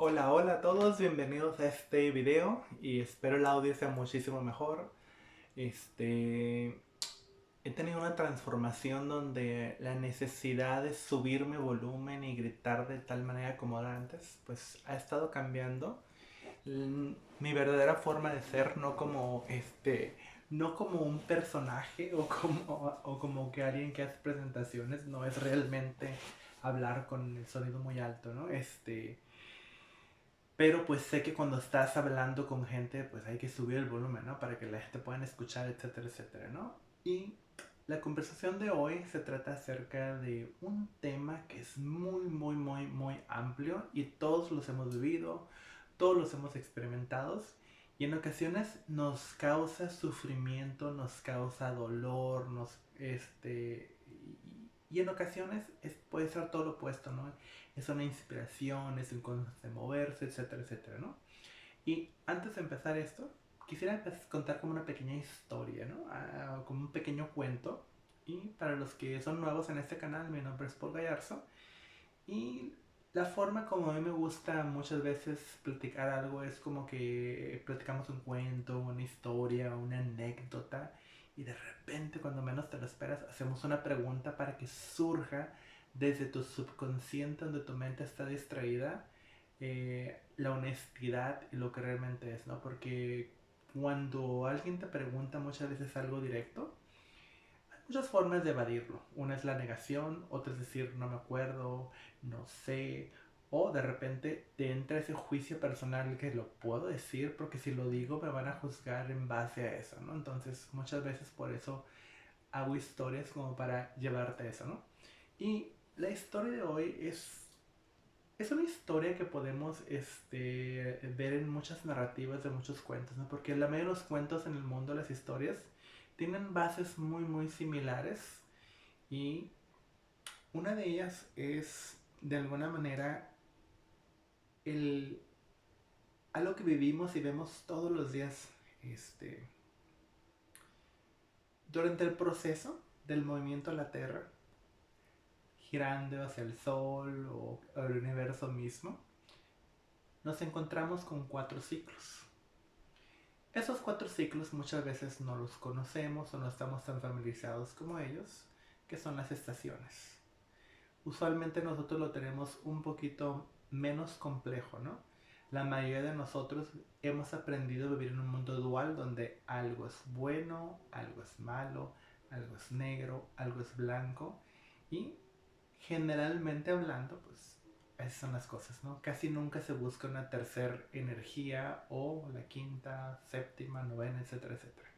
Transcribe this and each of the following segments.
Hola, hola a todos, bienvenidos a este video y espero el audio sea muchísimo mejor. Este, He tenido una transformación donde la necesidad de subirme volumen y gritar de tal manera como era antes, pues ha estado cambiando. Mi verdadera forma de ser, no como un personaje o como que alguien que hace presentaciones, no es realmente hablar con el sonido muy alto, ¿no? Pero pues sé que cuando estás hablando con gente, pues hay que subir el volumen, ¿no? Para que la gente pueda escuchar, etcétera, etcétera, ¿no? Y la conversación de hoy se trata acerca de un tema que es muy, muy, muy, muy amplio y todos los hemos vivido, todos los hemos experimentado y en ocasiones nos causa sufrimiento, nos causa dolor, y en ocasiones puede ser todo lo opuesto, ¿no? Es una inspiración, es un constante moverse, etcétera, etcétera, ¿no? Y antes de empezar esto, quisiera contar como una pequeña historia, ¿no? Como un pequeño cuento. Y para los que son nuevos en este canal, mi nombre es Paul Gallarzo. Y la forma como a mí me gusta muchas veces platicar algo es como que platicamos un cuento, una historia, una anécdota. Y de repente, cuando menos te lo esperas, hacemos una pregunta para que surja desde tu subconsciente, donde tu mente está distraída, la honestidad y lo que realmente es, ¿no? Porque cuando alguien te pregunta muchas veces algo directo, hay muchas formas de evadirlo. Una es la negación, otra es decir no me acuerdo, no sé, o de repente te entra ese juicio personal que lo puedo decir porque si lo digo me van a juzgar en base a eso, ¿no? Entonces muchas veces por eso hago historias como para llevarte a eso, ¿no? Y la historia de hoy es una historia que podemos ver en muchas narrativas de muchos cuentos, ¿no? Porque la mayoría de los cuentos en el mundo, las historias, tienen bases muy, muy similares y una de ellas es, de alguna manera, el, algo que vivimos y vemos todos los días este, durante el proceso del movimiento de la Tierra, girando hacia el Sol o el universo mismo, nos encontramos con cuatro ciclos. Esos cuatro ciclos muchas veces no los conocemos o no estamos tan familiarizados como ellos, que son las estaciones. Usualmente nosotros lo tenemos un poquito menos complejo, ¿no? La mayoría de nosotros hemos aprendido a vivir en un mundo dual donde algo es bueno, algo es malo, algo es negro, algo es blanco y generalmente hablando, pues esas son las cosas, ¿no? Casi nunca se busca una tercera energía o la quinta, séptima, novena, etcétera, etcétera.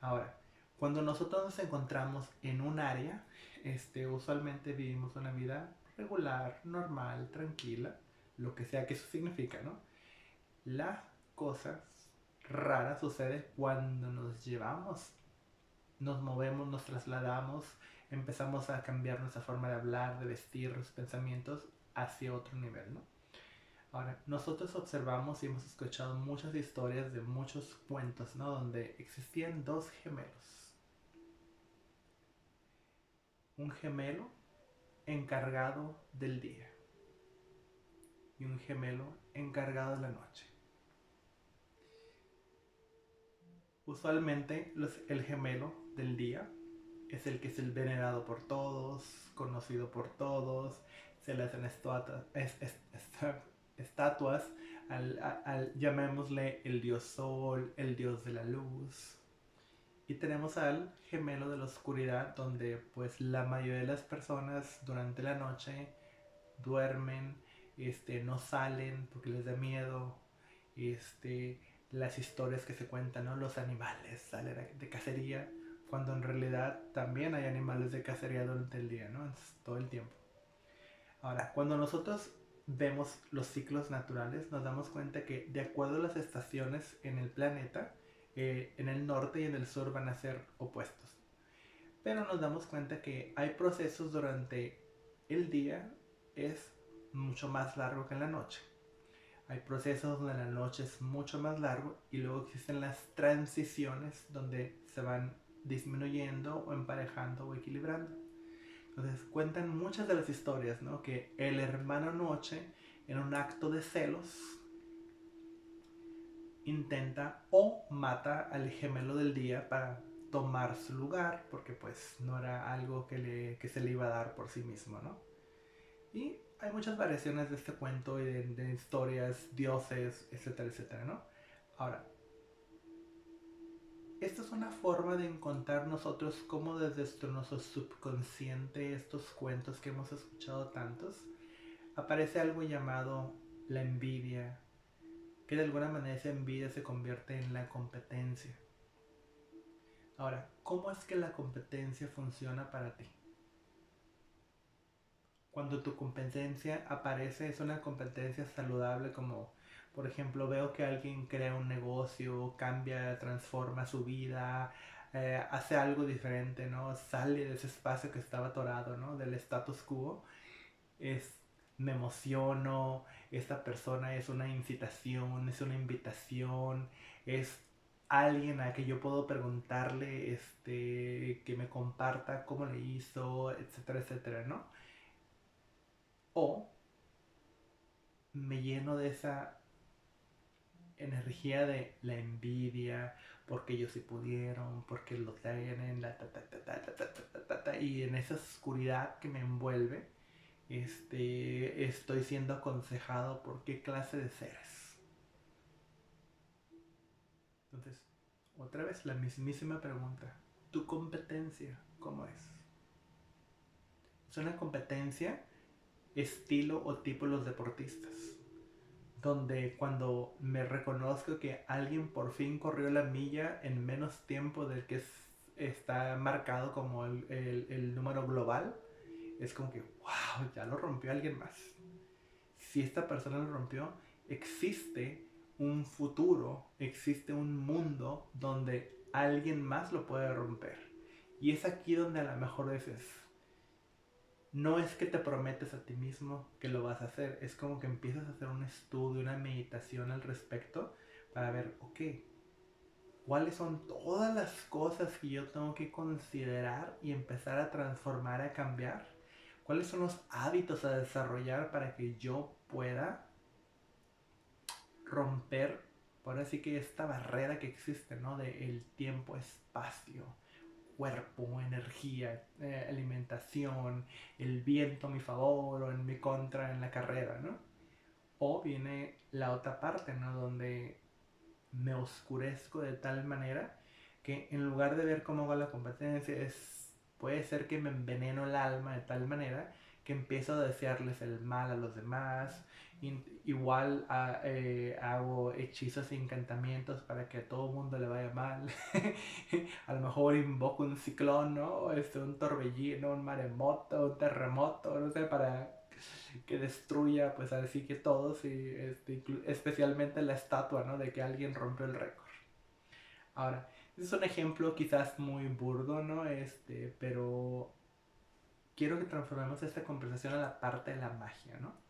Ahora, cuando nosotros nos encontramos en un área, usualmente vivimos una vida regular, normal, tranquila, lo que sea que eso significa, ¿no? Las cosas raras suceden cuando nos llevamos, nos movemos, nos trasladamos, empezamos a cambiar nuestra forma de hablar, de vestir, los pensamientos hacia otro nivel, ¿no? Ahora, nosotros observamos y hemos escuchado muchas historias de muchos cuentos, ¿no? Donde existían dos gemelos. Un gemelo encargado del día y un gemelo encargado de la noche. Usualmente el gemelo del día es el que es el venerado por todos, conocido por todos, se le hacen estatuas llamémosle el dios sol, el dios de la luz. Y tenemos al gemelo de la oscuridad, donde pues la mayoría de las personas durante la noche duermen, no salen porque les da miedo, este, las historias que se cuentan, ¿no? Los animales salen de cacería, cuando en realidad también hay animales de cacería durante el día, ¿no? Entonces, todo el tiempo. Ahora, cuando nosotros vemos los ciclos naturales, nos damos cuenta que de acuerdo a las estaciones en el planeta, en el norte y en el sur van a ser opuestos. Pero nos damos cuenta que hay procesos durante el día es mucho más largo que en la noche. Hay procesos donde la noche es mucho más largo y luego existen las transiciones donde se van disminuyendo o emparejando o equilibrando. Entonces cuentan muchas de las historias, ¿no? Que el hermano noche en un acto de celos, intenta o mata al gemelo del día para tomar su lugar, porque pues no era algo que se le iba a dar por sí mismo, ¿no? Y hay muchas variaciones de este cuento y de historias, dioses, etcétera, etcétera, ¿no? Ahora, esta es una forma de encontrar nosotros cómo desde nuestro subconsciente, estos cuentos que hemos escuchado tantos, aparece algo llamado la envidia, que de alguna manera esa envidia se convierte en la competencia. Ahora, ¿cómo es que la competencia funciona para ti? Cuando tu competencia aparece, es una competencia saludable, como por ejemplo veo que alguien crea un negocio, cambia, transforma su vida, hace algo diferente, ¿no? Sale de ese espacio que estaba atorado, ¿no? Del status quo. Es, me emociono, esta persona es una incitación, es una invitación, es alguien a que yo puedo preguntarle, que me comparta cómo le hizo, etcétera, etcétera, ¿no? O me lleno de esa energía de la envidia, porque ellos sí pudieron, porque lo tienen, y en esa oscuridad que me envuelve, estoy siendo aconsejado por qué clase de seres. Entonces, otra vez la mismísima pregunta, ¿tu competencia cómo es? ¿Es una competencia estilo o tipo los deportistas, donde cuando me reconozco que alguien por fin corrió la milla en menos tiempo del que está marcado como el número global, es como que, wow, ya lo rompió alguien más? Si esta persona lo rompió, existe un futuro, existe un mundo donde alguien más lo puede romper. Y es aquí donde a lo mejor dices, no es que te prometes a ti mismo que lo vas a hacer, es como que empiezas a hacer un estudio, una meditación al respecto para ver, ok, cuáles son todas las cosas que yo tengo que considerar y empezar a transformar, a cambiar, cuáles son los hábitos a desarrollar para que yo pueda romper, por así que esta barrera que existe, ¿no? De el tiempo, espacio, cuerpo, energía, alimentación, el viento a mi favor o en mi contra en la carrera, ¿no? O viene la otra parte, ¿no? Donde me oscurezco de tal manera que en lugar de ver cómo va la competencia, puede ser que me enveneno el alma de tal manera que empiezo a desearles el mal a los demás. Igual hago hechizos e encantamientos para que a todo el mundo le vaya mal. A lo mejor invoco un ciclón, ¿no? Un torbellino, un maremoto, un terremoto, no sé, para que destruya, pues así que todos, y especialmente la estatua, ¿no? De que alguien rompió el récord. Ahora, es un ejemplo quizás muy burdo, ¿no? Pero quiero que transformemos esta conversación a la parte de la magia, ¿no?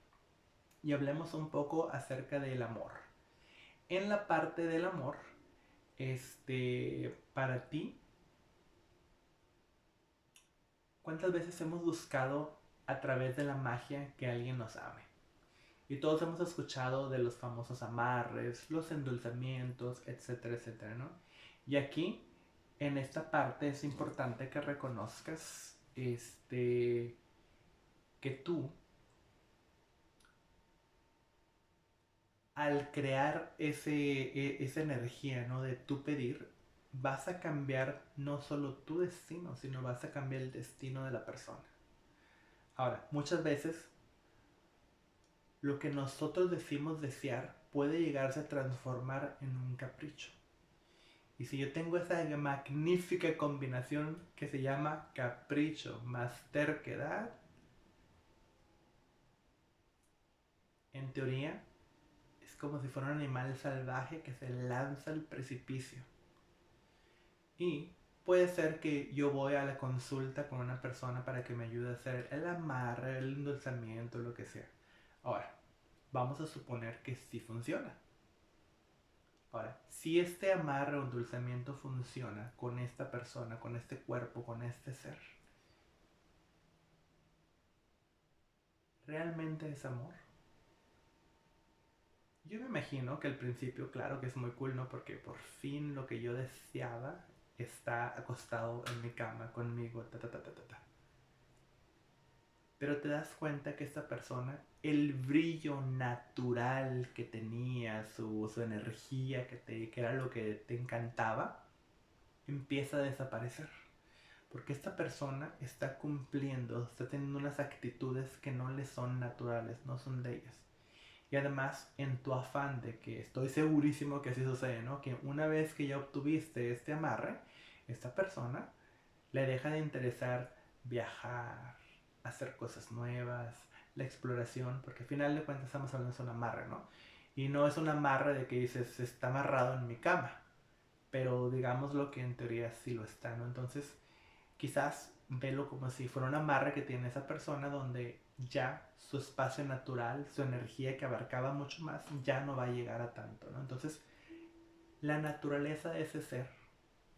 Y hablemos un poco acerca del amor. En la parte del amor, para ti, ¿cuántas veces hemos buscado a través de la magia que alguien nos ame? Y todos hemos escuchado de los famosos amarres, los endulzamientos, etcétera, etcétera, ¿no? Y aquí, en esta parte, es importante que reconozcas que tú, al crear esa energía, ¿no? De tu pedir, vas a cambiar no solo tu destino, sino vas a cambiar el destino de la persona. Ahora, muchas veces lo que nosotros decimos desear puede llegarse a transformar en un capricho. Y si yo tengo esa magnífica combinación que se llama capricho más terquedad, en teoría es como si fuera un animal salvaje que se lanza al precipicio. Y puede ser que yo voy a la consulta con una persona para que me ayude a hacer el amarre, el endulzamiento, lo que sea. Ahora, vamos a suponer que sí funciona. Ahora, si este amarre o endulzamiento funciona con esta persona, con este cuerpo, con este ser, ¿realmente es amor? Yo me imagino que al principio, claro que es muy cool, ¿no? Porque por fin lo que yo deseaba está acostado en mi cama conmigo, ta, ta, ta, ta, ta, ta. Pero te das cuenta que esta persona, el brillo natural que tenía, su energía, que era lo que te encantaba, empieza a desaparecer. Porque esta persona está cumpliendo, está teniendo unas actitudes que no le son naturales, no son de ellas. Y además, en tu afán de que estoy segurísimo que así sucede, ¿no? Que una vez que ya obtuviste este amarre, esta persona le deja de interesar viajar, hacer cosas nuevas, la exploración, porque al final de cuentas estamos hablando de un amarre, ¿no? Y no es un amarre de que dices, está amarrado en mi cama, pero digamos lo que en teoría sí lo está, ¿no? Entonces, quizás velo como si fuera un amarre que tiene esa persona donde ya su espacio natural, su energía que abarcaba mucho más, ya no va a llegar a tanto, ¿no? Entonces, la naturaleza de ese ser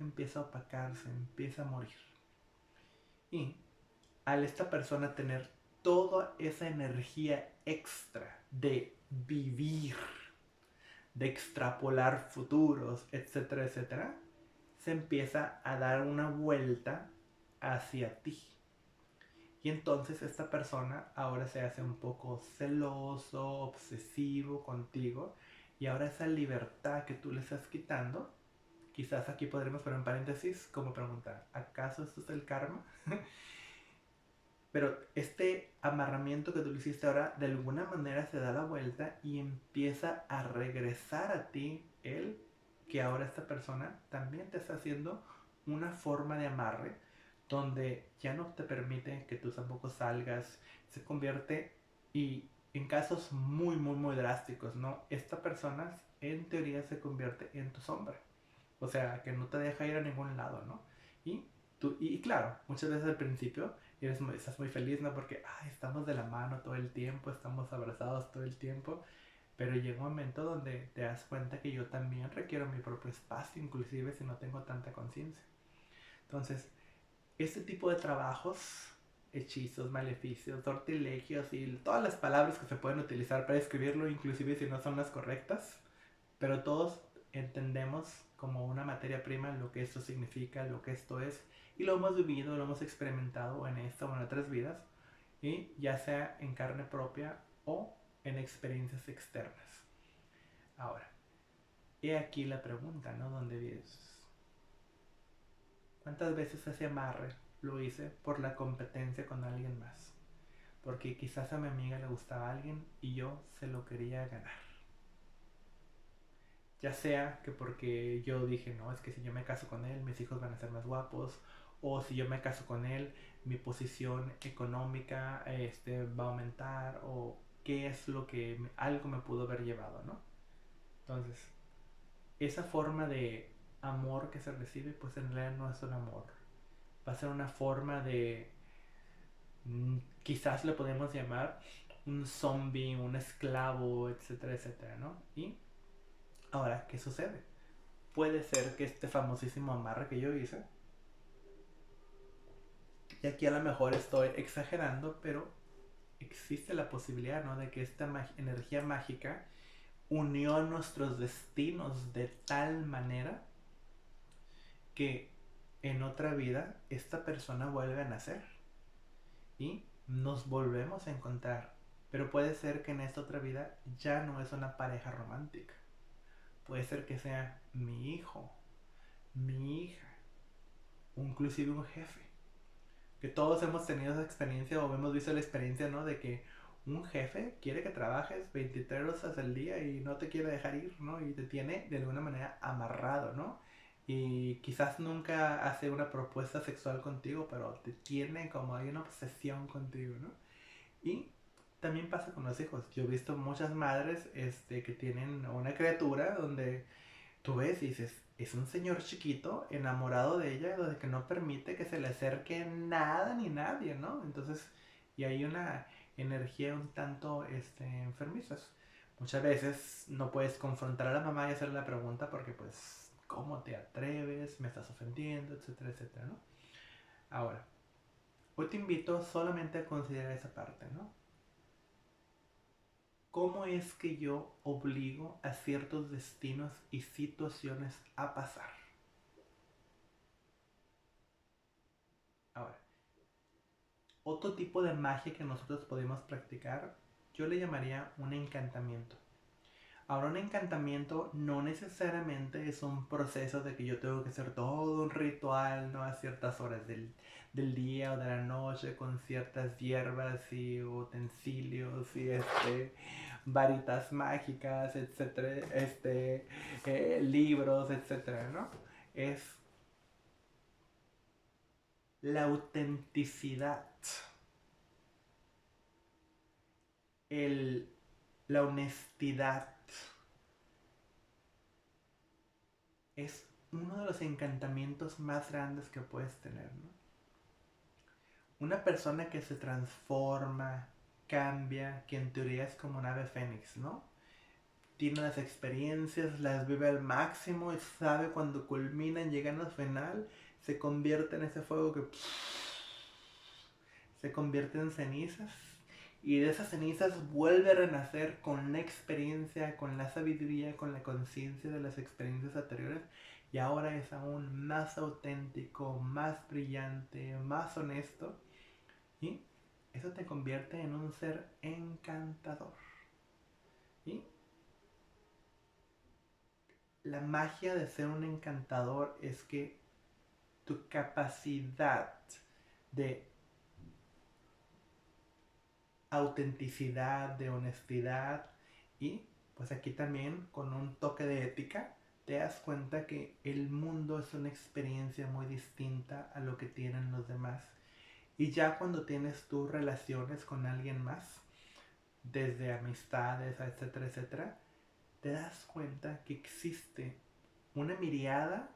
empieza a opacarse, empieza a morir. Y al esta persona tener toda esa energía extra de vivir, de extrapolar futuros, etcétera, etcétera, se empieza a dar una vuelta hacia ti. Y entonces esta persona ahora se hace un poco celoso, obsesivo contigo. Y ahora esa libertad que tú le estás quitando, quizás aquí podremos poner un paréntesis como preguntar, ¿acaso esto es el karma? Pero este amarramiento que tú le hiciste ahora de alguna manera se da la vuelta y empieza a regresar a ti él, que ahora esta persona también te está haciendo una forma de amarre donde ya no te permite que tú tampoco salgas, se convierte y en casos muy muy muy drásticos, ¿no? Esta persona en teoría se convierte en tu sombra. O sea, que no te deja ir a ningún lado, ¿no? Y, y claro, muchas veces al principio estás muy feliz, ¿no? Porque ay, estamos de la mano todo el tiempo, estamos abrazados todo el tiempo, pero llega un momento donde te das cuenta que yo también requiero mi propio espacio, inclusive si no tengo tanta conciencia. Entonces, este tipo de trabajos, hechizos, maleficios, sortilegios y todas las palabras que se pueden utilizar para escribirlo, inclusive si no son las correctas, pero todos entendemos como una materia prima lo que esto significa, lo que esto es, y lo hemos vivido, lo hemos experimentado en esta o en otras vidas, y ya sea en carne propia o en experiencias externas. Ahora, he aquí la pregunta, ¿no? ¿Dónde vives? ¿Cuántas veces ese amarre lo hice por la competencia con alguien más? Porque quizás a mi amiga le gustaba a alguien y yo se lo quería ganar. Ya sea que porque yo dije, no, es que si yo me caso con él, mis hijos van a ser más guapos. O si yo me caso con él, mi posición económica va a aumentar. O qué es lo que algo me pudo haber llevado, ¿no? Entonces, esa forma de amor que se recibe, pues en realidad no es un amor. Va a ser una forma de, quizás le podemos llamar un zombie, un esclavo, etcétera, etcétera, ¿no? Y ahora, ¿qué sucede? Puede ser que este famosísimo amarre que yo hice, y aquí a lo mejor estoy exagerando, pero existe la posibilidad, ¿no? De que esta energía mágica unió nuestros destinos de tal manera que en otra vida esta persona vuelve a nacer y nos volvemos a encontrar. Pero puede ser que en esta otra vida ya no es una pareja romántica. Puede ser que sea mi hijo, mi hija, o inclusive un jefe. Que todos hemos tenido esa experiencia o hemos visto la experiencia, ¿no? De que un jefe quiere que trabajes 23 horas al día y no te quiere dejar ir, ¿no? Y te tiene de alguna manera amarrado, ¿no? Y quizás nunca hace una propuesta sexual contigo, pero te tiene como hay una obsesión contigo, ¿no? Y también pasa con los hijos. Yo he visto muchas madres que tienen una criatura donde tú ves y dices, es un señor chiquito enamorado de ella, donde que no permite que se le acerque nada ni nadie, ¿no? Entonces, y hay una energía un tanto enfermizas. Muchas veces no puedes confrontar a la mamá y hacerle la pregunta porque pues, ¿cómo te atreves? Me estás ofendiendo, etcétera, etcétera, ¿no? Ahora, hoy te invito solamente a considerar esa parte, ¿no? ¿cómo es que yo obligo a ciertos destinos y situaciones a pasar? Ahora, otro tipo de magia que nosotros podemos practicar, yo le llamaría un encantamiento. Ahora, un encantamiento no necesariamente es un proceso de que yo tengo que hacer todo un ritual, ¿no? A ciertas horas del día o de la noche con ciertas hierbas y utensilios y varitas mágicas, etcétera, libros, etcétera, ¿no? Es la autenticidad, el, la honestidad, es uno de los encantamientos más grandes que puedes tener, ¿no? Una persona que se transforma, cambia, que en teoría es como un ave fénix, ¿no? Tiene las experiencias, las vive al máximo y sabe cuando culminan, llegan al final, se convierte en ese fuego que se convierte en cenizas y de esas cenizas vuelve a renacer con la experiencia, con la sabiduría, con la conciencia de las experiencias anteriores y ahora es aún más auténtico, más brillante, más honesto y eso te convierte en un ser encantador. Y la magia de ser un encantador es que tu capacidad de autenticidad, de honestidad y pues aquí también con un toque de ética te das cuenta que el mundo es una experiencia muy distinta a lo que tienen los demás. Y ya cuando tienes tus relaciones con alguien más, desde amistades, etcétera, etcétera, te das cuenta que existe una miriada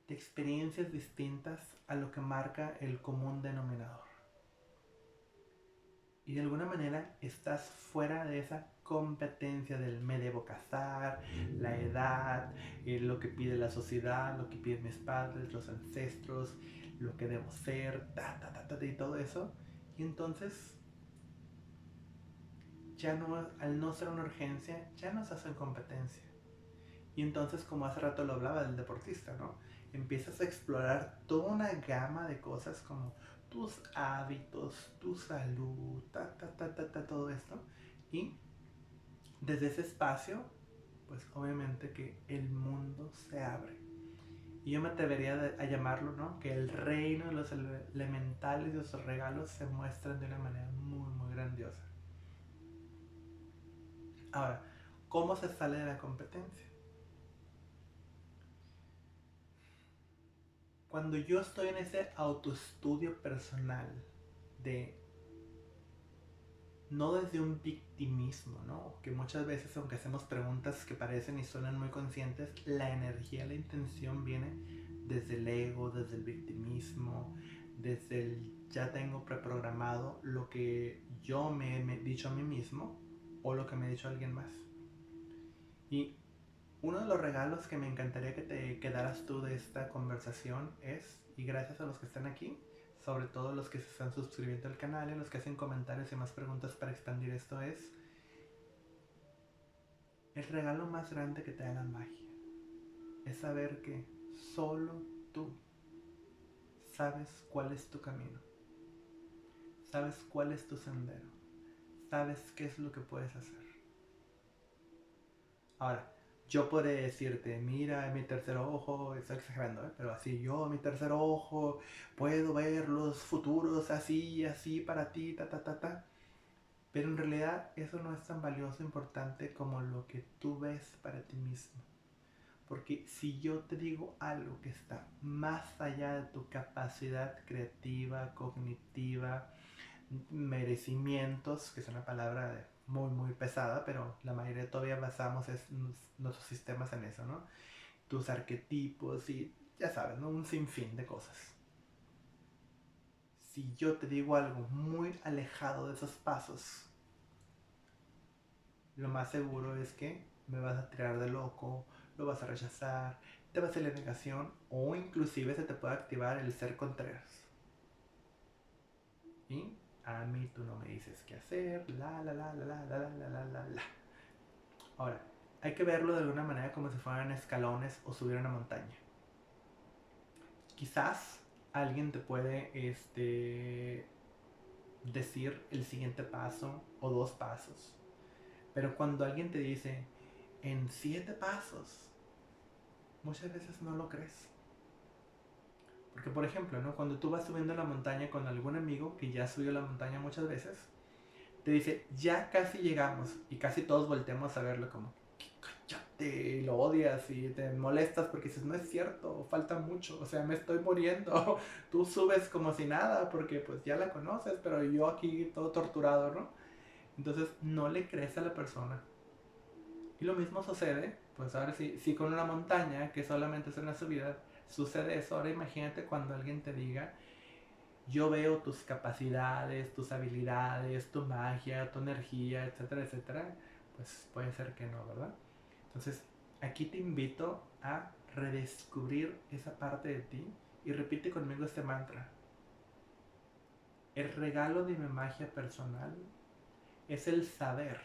de experiencias distintas a lo que marca el común denominador. Y de alguna manera estás fuera de esa competencia del me debo casar, la edad, lo que pide la sociedad, lo que piden mis padres, los ancestros, lo que debo ser, y todo eso. Y entonces, ya no, al no ser una urgencia, ya no se hacen competencia. Y entonces, como hace rato lo hablaba del deportista, ¿no? Empiezas a explorar toda una gama de cosas como tus hábitos, tu salud, todo esto. Y desde ese espacio, pues obviamente que el mundo se abre. Y yo me atrevería a llamarlo, ¿no? Que el reino de los elementales y los regalos se muestran de una manera muy, muy grandiosa. Ahora, ¿cómo se sale de la competencia? Cuando yo estoy en ese autoestudio personal de no desde un victimismo, ¿no? Que muchas veces, aunque hacemos preguntas que parecen y suenan muy conscientes, la energía, la intención viene desde el ego, desde el victimismo, desde el ya tengo preprogramado lo que yo me he dicho a mí mismo o lo que me ha dicho alguien más. Y uno de los regalos que me encantaría que te quedaras tú de esta conversación es, y gracias a los que están aquí, sobre todo los que se están suscribiendo al canal y los que hacen comentarios y más preguntas para expandir esto, es el regalo más grande que te da la magia. Es saber que solo tú sabes cuál es tu camino, sabes cuál es tu sendero, sabes qué es lo que puedes hacer. Ahora, yo podré decirte, mira, mi tercer ojo, estoy exagerando, ¿eh? Pero así, yo, mi tercer ojo, puedo ver los futuros así, así para ti, ta. Pero en realidad eso no es tan valioso, importante como lo que tú ves para ti mismo. Porque si yo te digo algo que está más allá de tu capacidad creativa, cognitiva, merecimientos, que es una palabra muy muy pesada, pero la mayoría todavía basamos nuestros sistemas en eso, ¿no? Tus arquetipos y ya sabes, ¿no? Un sinfín de cosas. Si yo te digo algo muy alejado de esos pasos, lo más seguro es que me vas a tirar de loco, lo vas a rechazar, te va a hacer la negación o inclusive se te puede activar el ser contreras. ¿Sí? A mí tú no me dices qué hacer, la. Ahora, hay que verlo de alguna manera como si fueran escalones o subir una montaña. Quizás alguien te puede decir el siguiente paso o 2 pasos. Pero cuando alguien te dice en 7 pasos, muchas veces no lo crees. Porque por ejemplo, ¿no? Cuando tú vas subiendo la montaña con algún amigo que ya subió la montaña muchas veces, te dice, ya casi llegamos. Y casi todos volteamos a verlo como, cállate, y lo odias y te molestas porque dices, no es cierto, falta mucho, o sea, me estoy muriendo. Tú subes como si nada porque pues ya la conoces, pero yo aquí todo torturado, ¿no? Entonces no le crees a la persona. Y lo mismo sucede, pues ahora sí, si con una montaña que solamente es una subida, sucede eso. Ahora imagínate cuando alguien te diga, yo veo tus capacidades, tus habilidades, tu magia, tu energía, etcétera, etcétera, pues puede ser que no, ¿verdad? Entonces, aquí te invito a redescubrir esa parte de ti y repite conmigo este mantra. El regalo de mi magia personal es el saber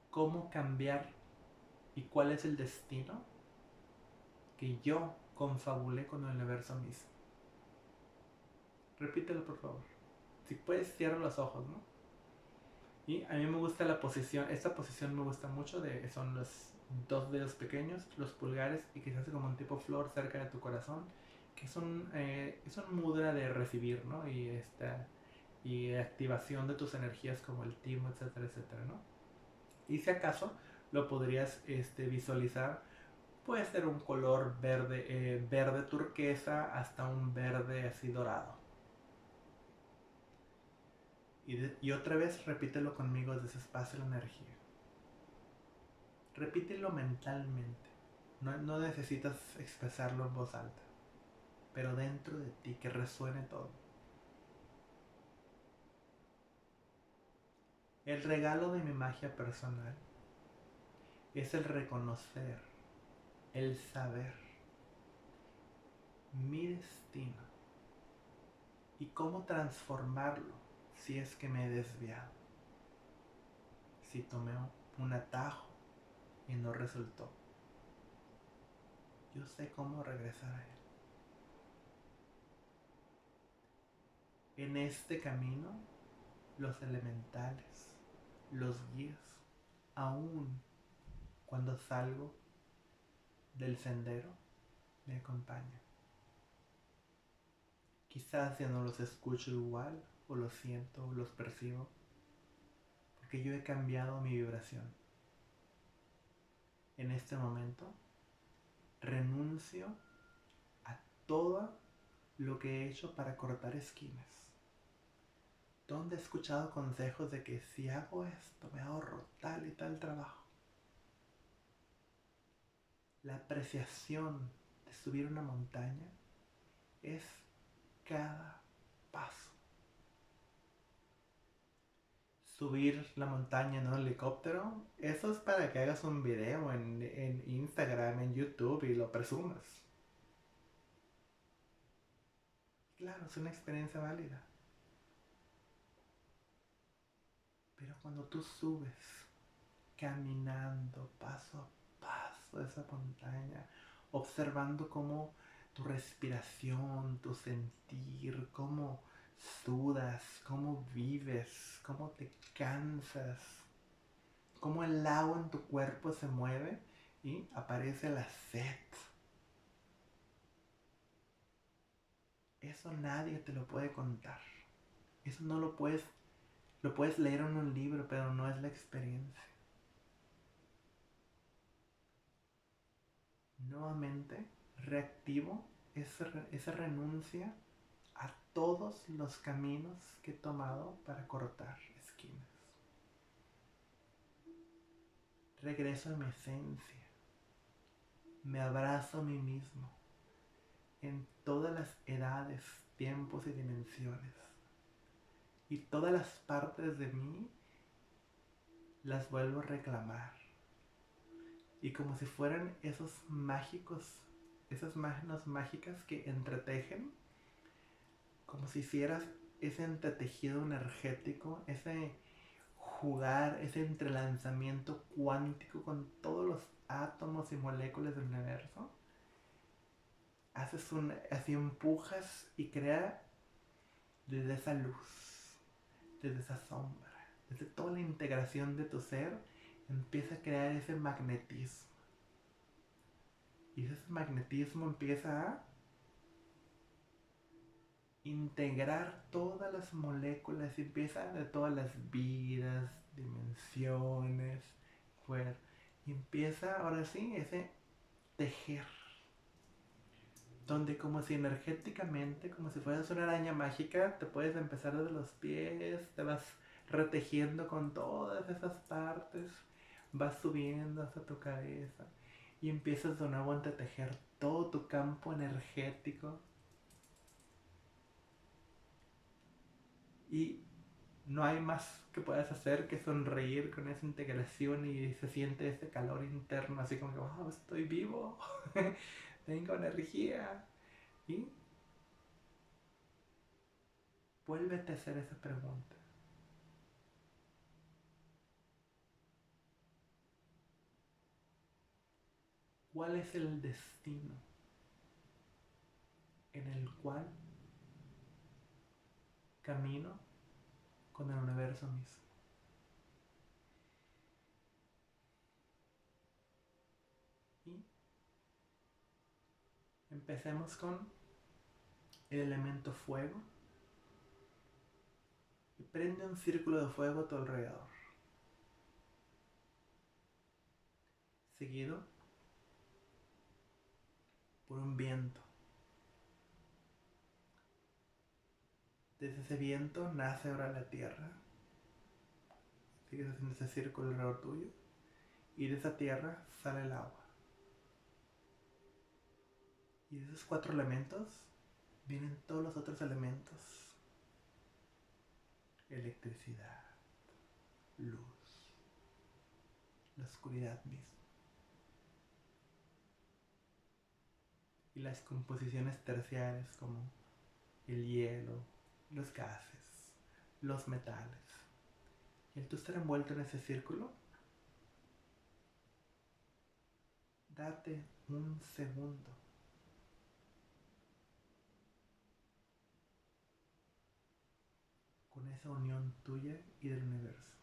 cómo cambiar y cuál es el destino que yo confabulé con el universo mismo. Repítelo, por favor. Si puedes, cierra los ojos, ¿no? Y a mí me gusta la posición, esta posición me gusta mucho, son los 2 dedos pequeños, los pulgares, y que se hace como un tipo flor cerca de tu corazón, que es un mudra de recibir, ¿no? Y activación de tus energías como el timo, etcétera, etcétera, ¿no? Y si acaso lo podrías visualizar, puede ser un color verde turquesa hasta un verde así dorado. Y otra vez repítelo conmigo desde ese espacio de la energía. Repítelo mentalmente. No necesitas expresarlo en voz alta, pero dentro de ti, que resuene todo. El regalo de mi magia personal es el reconocer, el saber mi destino y cómo transformarlo si es que me he desviado. Si tomé un atajo y no resultó, yo sé cómo regresar a él. En este camino, los elementales, los guías, aún cuando salgo del sendero, me acompañan. Quizás ya no los escucho igual, o los siento, o los percibo, porque yo he cambiado mi vibración. En este momento, renuncio a todo lo que he hecho para cortar esquinas. Donde he escuchado consejos de que si hago esto me ahorro tal y tal trabajo. La apreciación de subir una montaña es cada paso. Subir la montaña en un helicóptero, eso es para que hagas un video en Instagram, en YouTube y lo presumas. Claro, es una experiencia válida. Pero cuando tú subes caminando paso a paso esa montaña, observando cómo tu respiración, tu sentir, cómo sudas, cómo vives, cómo te cansas, cómo el agua en tu cuerpo se mueve y aparece la sed. Eso nadie te lo puede contar. Eso no lo puedes leer en un libro, pero no es la experiencia. Nuevamente reactivo esa renuncia a todos los caminos que he tomado para cortar esquinas. Regreso a mi esencia. Me abrazo a mí mismo en todas las edades, tiempos y dimensiones. Y todas las partes de mí las vuelvo a reclamar. Y como si fueran esos mágicos, esas manos mágicas que entretejen, como si hicieras ese entretejido energético, ese jugar, ese entrelazamiento cuántico con todos los átomos y moléculas del universo, así empujas y crea desde esa luz, desde esa sombra, desde toda la integración de tu ser, empieza a crear ese magnetismo. Y ese magnetismo empieza a integrar todas las moléculas, empieza de todas las vidas, dimensiones, y empieza ahora sí ese tejer, donde como si energéticamente, como si fueras una araña mágica, te puedes empezar desde los pies, te vas retejiendo con todas esas partes, vas subiendo hasta tu cabeza y empiezas de nuevo a entretejer todo tu campo energético. Y no hay más que puedas hacer que sonreír con esa integración y se siente ese calor interno, así como que, wow, estoy vivo, tengo energía. Y vuélvete a hacer esa pregunta. ¿Cuál es el destino en el cual camino con el universo mismo? Y empecemos con el elemento fuego y prende un círculo de fuego a tu alrededor. Seguido por un viento. Desde ese viento nace ahora la tierra. Sigues haciendo ese círculo alrededor tuyo. Y de esa tierra sale el agua. Y de esos 4 elementos vienen todos los otros elementos. Electricidad, luz, la oscuridad misma. Y las composiciones terciarias como el hielo, los gases, los metales. Y al tú estar envuelto en ese círculo, date un segundo con esa unión tuya y del universo.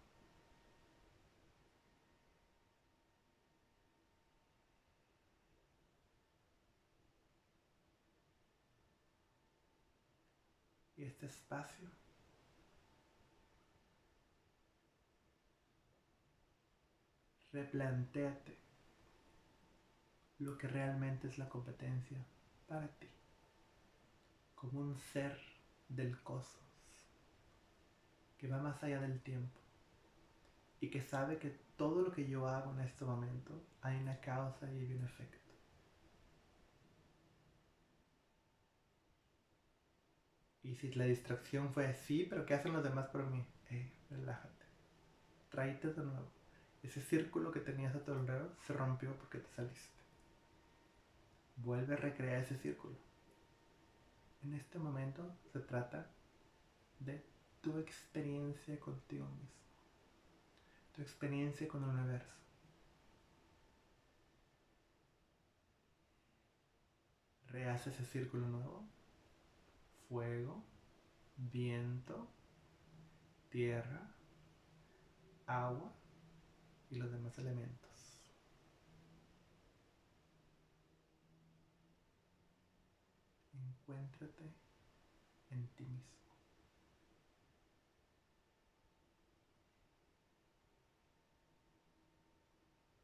Y este espacio, replantéate lo que realmente es la competencia para ti, como un ser del cosmos que va más allá del tiempo y que sabe que todo lo que yo hago en este momento hay una causa y hay un efecto. Y si la distracción fue así, pero ¿qué hacen los demás por mí? Relájate, tráete de nuevo. Ese círculo que tenías a tu alrededor se rompió porque te saliste. Vuelve a recrear ese círculo. En este momento se trata de tu experiencia contigo mismo, tu experiencia con el universo. Rehace ese círculo nuevo. Fuego, viento, tierra, agua y los demás elementos. Encuéntrate en ti mismo.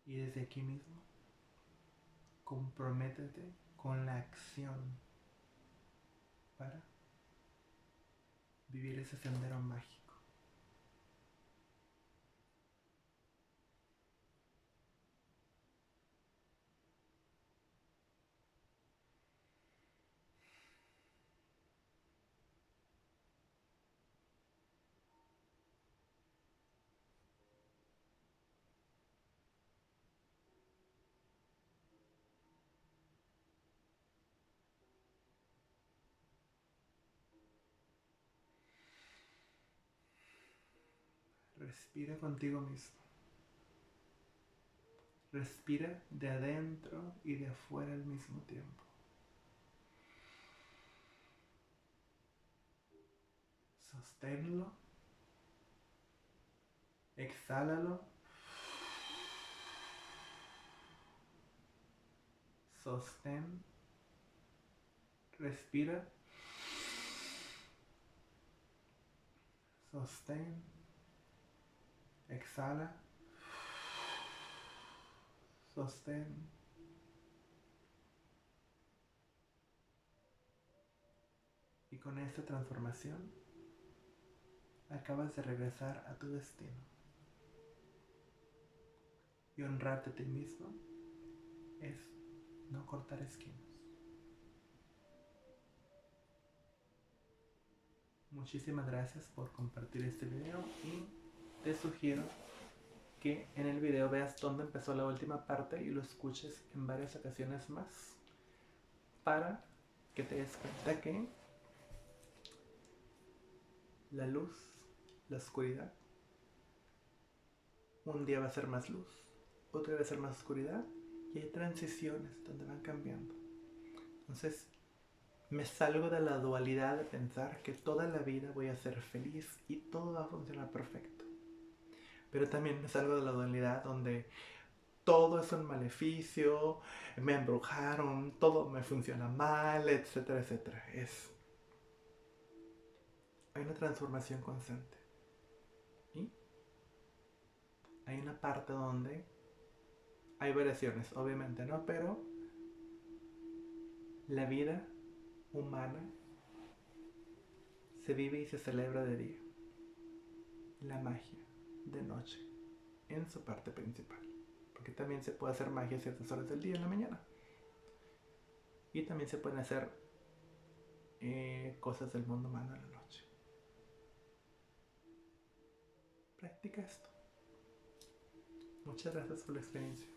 Y desde aquí mismo, comprométete con la acción para vivir ese sendero mágico. Respira contigo mismo. Respira de adentro y de afuera al mismo tiempo. Sosténlo. Exhálalo. Sostén. Respira. Sostén. Exhala. Sostén. Y con esta transformación acabas de regresar a tu destino. Y honrarte a ti mismo es no cortar esquinas. Muchísimas gracias por compartir este video y te sugiero que en el video veas dónde empezó la última parte y lo escuches en varias ocasiones más para que te des cuenta que la luz, la oscuridad, un día va a ser más luz, otro día va a ser más oscuridad y hay transiciones donde van cambiando. Entonces me salgo de la dualidad de pensar que toda la vida voy a ser feliz y todo va a funcionar perfecto. Pero también me salgo de la dualidad donde todo es un maleficio, me embrujaron, todo me funciona mal, etcétera, etcétera. Hay una transformación constante. Y hay una parte donde hay variaciones, obviamente, ¿no? Pero la vida humana se vive y se celebra de día. La magia de noche, en su parte principal. Porque también se puede hacer magia a ciertas horas del día, en la mañana. Y también se pueden hacer cosas del mundo humano en la noche. Practica esto. Muchas gracias por la experiencia.